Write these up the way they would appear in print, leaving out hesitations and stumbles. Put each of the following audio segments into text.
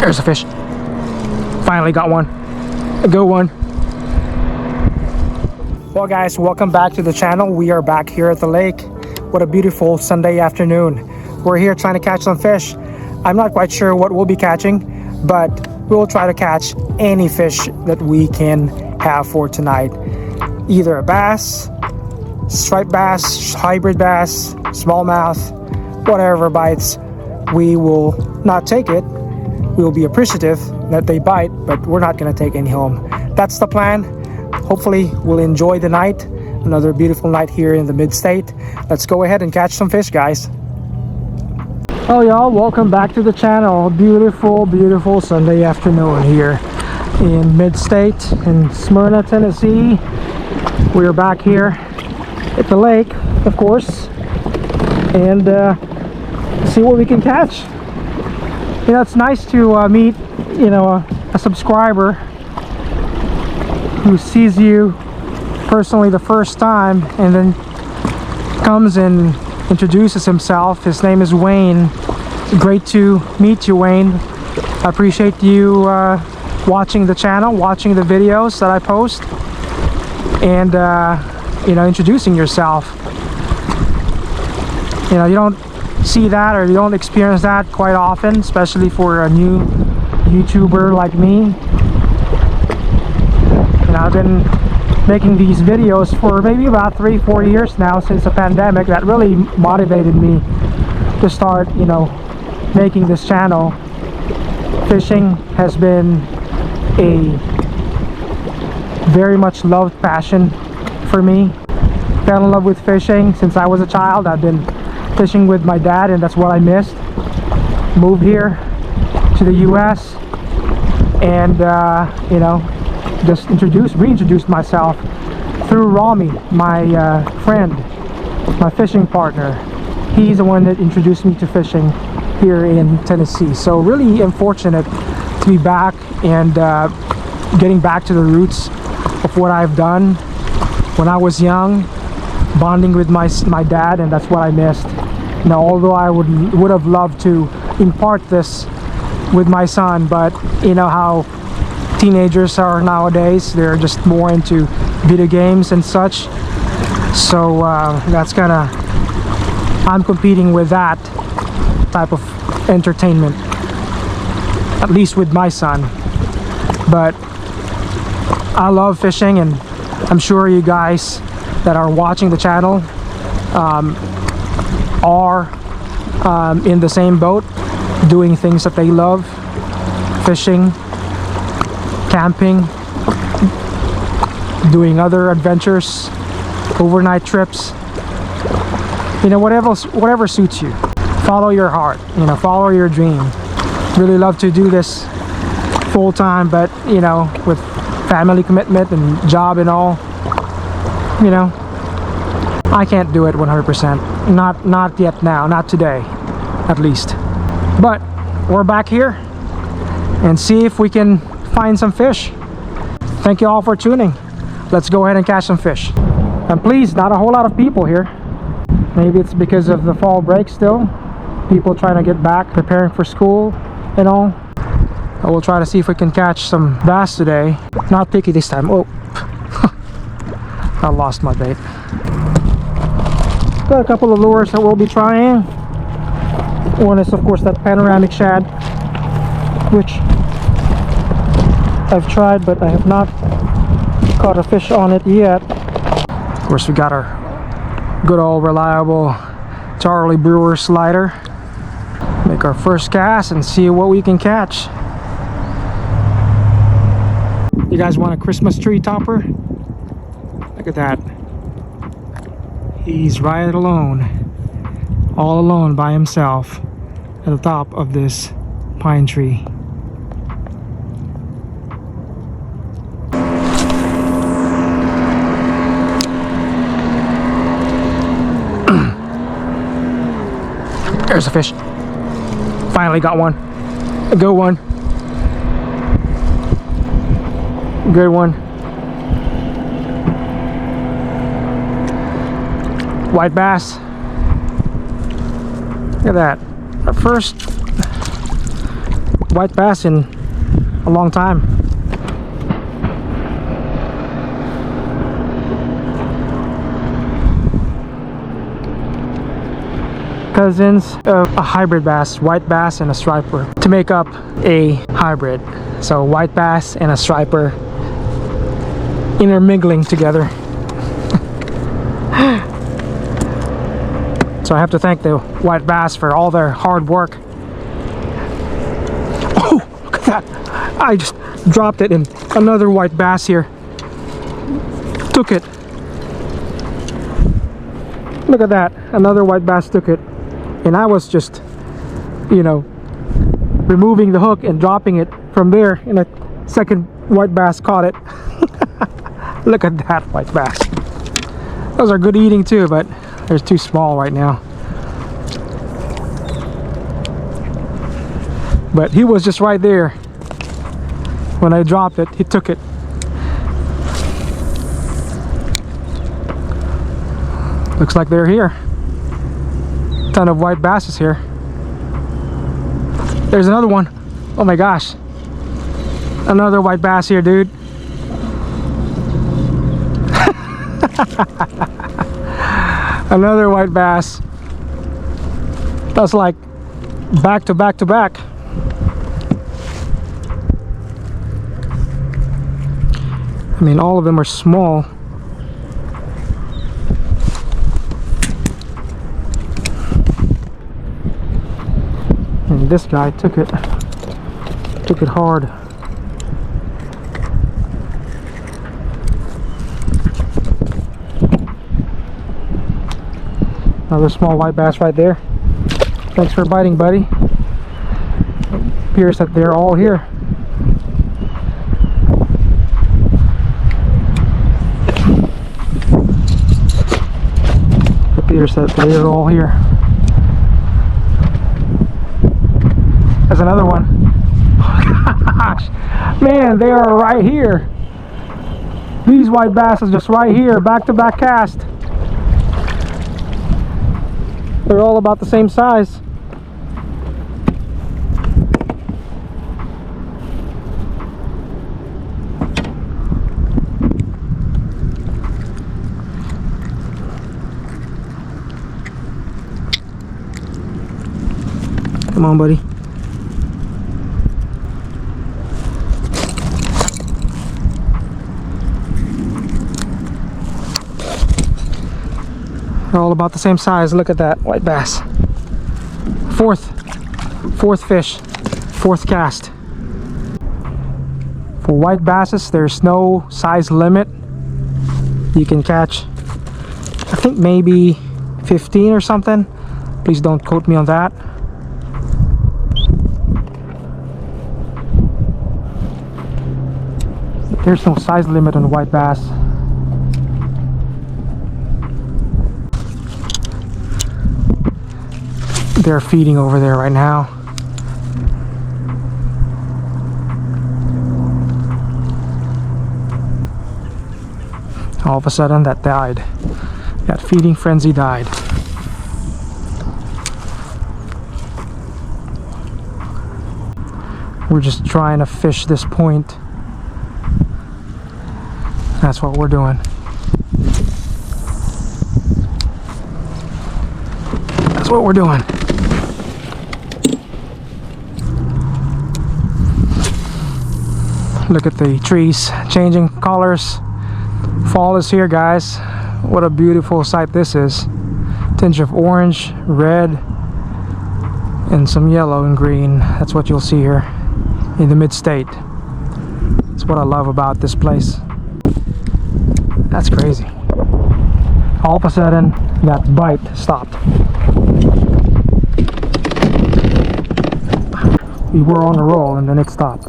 There's a fish. Finally got one. A good one. Well guys, welcome back to the channel. We are back here at the lake. What a beautiful Sunday afternoon. We're here trying to catch some fish. I'm not quite sure what we'll be catching, but we'll try to catch any fish that we can have for tonight. Either a bass, striped bass, hybrid bass, smallmouth, whatever bites. We will not take it. We will be appreciative that they bite, but we're not going to take any home. That's the plan. Hopefully we'll enjoy the night. Another beautiful night here in the mid-state. Let's go ahead and catch some fish, guys. Oh y'all, welcome back to the channel. Beautiful Sunday afternoon here in mid-state in Smyrna, Tennessee. We're back here at the lake, of course, and see what we can catch. You know, it's nice to meet, you know, a subscriber who sees you personally the first time and then comes and introduces himself. His name is Wayne. Great to meet you, Wayne. I appreciate you watching the channel, watching the videos that I post, and you know, introducing yourself. You know, you don't see that, or you don't experience that quite often, especially for a new YouTuber like me. And I've been making these videos for maybe about 3-4 years now, since the pandemic. That really motivated me to start, you know, making this channel. Fishing has been a very much loved passion for me. Fell in love with fishing since I was a child. I've been fishing with my dad, and that's what I missed. Moved here to the US and you know, just reintroduced myself through Rami, my friend, my fishing partner. He's the one that introduced me to fishing here in Tennessee. So really am fortunate to be back and getting back to the roots of what I've done when I was young, bonding with my dad, and that's what I missed. Now, although I would have loved to impart this with my son, but you know how teenagers are nowadays. They're just more into video games and such. So that's kinda, I'm competing with that type of entertainment, at least with my son. But I love fishing, and I'm sure you guys that are watching the channel are in the same boat, doing things that they love: fishing, camping, doing other adventures, overnight trips, you know, whatever suits you. Follow your heart, you know, follow your dream. Really love to do this full time, but you know, with family commitment and job and all, you know, I can't do it 100%. Not yet now, not today, at least. But we're back here and see if we can find some fish. Thank you all for tuning. Let's go ahead and catch some fish. And please, not a whole lot of people here. Maybe it's because of the fall break still. People trying to get back, preparing for school and all. But we'll try to see if we can catch some bass today. Not picky this time. Oh, I lost my bait. Got a couple of lures that we'll be trying. One is, of course, that panoramic shad, which I've tried, but I have not caught a fish on it yet. Of course, we got our good old reliable Charlie Brewer slider. Make our first cast and see what we can catch. You guys want a Christmas tree topper? Look at that. He's right alone, all alone by himself at the top of this pine tree. There's a fish. Finally got one. A good one. Good one. White bass. Look at that. Our first white bass in a long time. Cousins of a hybrid bass, white bass and a striper, to make up a hybrid. So white bass and a striper intermingling together. So I have to thank the white bass for all their hard work. Oh, look at that. I just dropped it and another white bass here took it. Look at that. Another white bass took it. And I was just, you know, removing the hook and dropping it from there, and a second white bass caught it. Look at that white bass. Those are good eating too, but they're too small right now. But he was just right there. When I dropped it, he took it. Looks like they're here. Ton of white basses here. There's another one. Oh my gosh. Another white bass here, dude. Another white bass. That's like back to back to back. I mean, all of them are small. And this guy took it hard. Another small white bass right there. Thanks for biting, buddy. It appears that they're all here. It appears that they're all here. There's another one. Gosh, man, they are right here. These white bass is just right here, back-to-back cast. They're all about the same size. Come on, buddy. They're all about the same size. Look at that white bass. Fourth fish, fourth cast. For white basses, there's no size limit. You can catch, I think maybe 15 or something. Please don't quote me on that. There's no size limit on the white bass. They're feeding over there right now. All of a sudden that died. That feeding frenzy died. We're just trying to fish this point. That's what we're doing. That's what we're doing. Look at the trees changing colors. Fall is here, guys. What a beautiful sight this is. Tinge of orange, red, and some yellow and green. That's what you'll see here in the mid-state. That's what I love about this place. That's crazy. All of a sudden, that bite stopped. We were on a roll and then it stopped.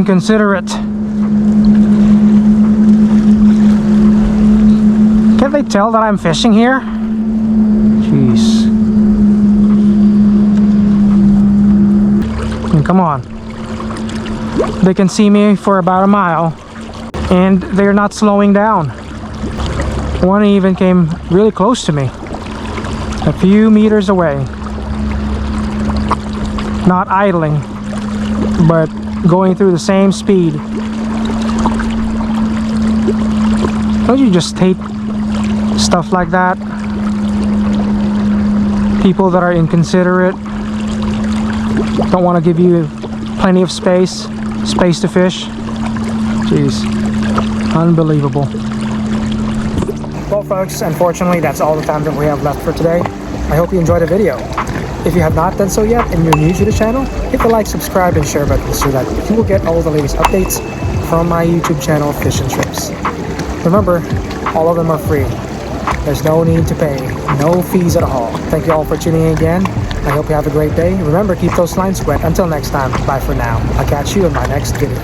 Inconsiderate. Can't they tell that I'm fishing here? Jeez. I mean, come on. They can see me for about a mile and they're not slowing down. One even came really close to me, a few meters away. Not idling, but going through the same speed. Don't you just hate stuff like that? People that are inconsiderate, don't want to give you plenty of space to fish. Jeez, unbelievable. Well folks, unfortunately that's all the time that we have left for today. I hope you enjoyed the video. If you have not done so yet and you're new to the channel, hit the like, subscribe, and share button so that you will get all the latest updates from my YouTube channel, Fish and Trips. Remember, all of them are free. There's no need to pay, no fees at all. Thank you all for tuning in again. I hope you have a great day. Remember, keep those lines wet. Until next time, bye for now. I'll catch you in my next video.